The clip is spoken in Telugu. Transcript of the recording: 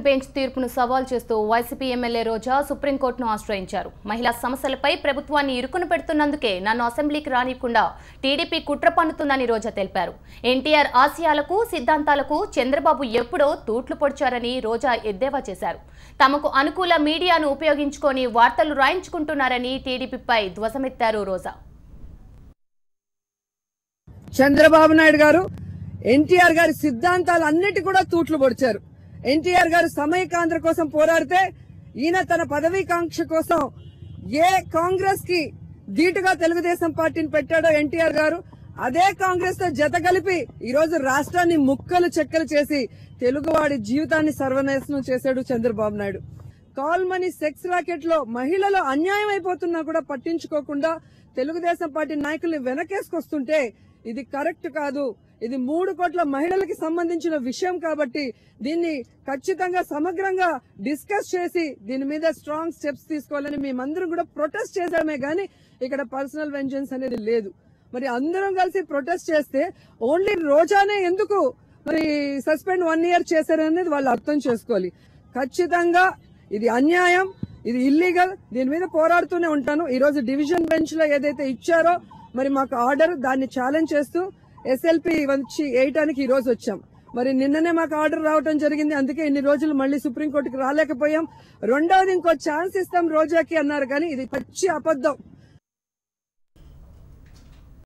బెంచ్ తీర్పును సవాల్ చేస్తూ వైసీపీ ఎమ్మెల్యే రోజా సుప్రీంకోర్టును ఆశ్రయించారు. మహిళా సమస్యలపై ప్రభుత్వాన్ని ఇరుకున పెడుతున్నందుకే నన్ను అసెంబ్లీకి రానివ్వకుండా టీడీపీ కుట్ర పన్నుతుందని రోజా తెలిపారు. ఎన్టీఆర్ ఆశయాలకు సిద్ధాంతాలకు చంద్రబాబు ఎప్పుడో తూట్లు పొడిచారని రోజా ఎద్దేవా చేశారు. తమకు అనుకూల మీడియాను ఉపయోగించుకొని వార్తలు రాయించుకుంటున్నారని టీడీపీపై ధ్వజమెత్తారు రోజా. చంద్రబాబు నాయుడు గారు ఎన్టీఆర్ గారి సిద్ధాంతాలన్నిటి కూడా తూట్లు పొడిచారు. ఎన్టీఆర్ గారు సమైకాంధ్ర కోసం పోరాడితే ఈయన తన పదవీకాంక్ష కోసం ఏ కాంగ్రెస్ కి ధీటుగా తెలుగుదేశం పార్టీని పెట్టాడో ఎన్టీఆర్ గారు అదే కాంగ్రెస్ తో జత కలిపి ఈ రోజు రాష్ట్రాన్ని ముక్కలు చెక్కలు చేసి తెలుగువాడి జీవితాన్ని సర్వనాశనం చేశాడు Chandrababu Naidu. Call money sex racket లో మహిళలు అన్యాయం అయిపోతున్నా కూడా పట్టించుకోకుండా తెలుగుదేశం పార్టీ నాయకుల్ని వెనకేసుకొస్తుంటే ఇది కరెక్ట్ కాదు. ఇది 3 కోట్ల మహిళలకి సంబంధించిన విషయం కాబట్టి దీన్ని ఖచ్చితంగా సమగ్రంగా డిస్కస్ చేసి దీని మీద స్ట్రాంగ్ స్టెప్స్ తీసుకోవాలని మేమందరం కూడా ప్రొటెస్ట్ చేశామే గానీ ఇక్కడ పర్సనల్ వెంజెన్స్ అనేది లేదు. మరి అందరం కలిసి ప్రొటెస్ట్ చేస్తే ఓన్లీ రోజానే ఎందుకు మరి సస్పెండ్ 1 year చేశారనేది వాళ్ళు అర్థం చేసుకోవాలి. ఖచ్చితంగా ఇది అన్యాయం, ఇది ఇల్లీగల్. దీని మీద పోరాడుతూనే ఉంటాను. ఈ రోజు డివిజన్ బెంచ్ లో ఏదైతే ఇచ్చారో మరి మాకు ఆర్డర్ దాన్ని ఛాలెంజ్ చేస్తూ ఎస్ఎల్పి వచ్చి వేయటానికి ఈ రోజు వచ్చాం. మరి నిన్ననే మాకు ఆర్డర్ రావడం జరిగింది. అందుకే ఇన్ని రోజులు మళ్ళీ సుప్రీంకోర్టుకి రాలేకపోయాం. రెండవది ఇంకో ఛాన్స్ ఇస్తాం రోజాకి అన్నారు కానీ ఇది పచ్చి అబద్ధం.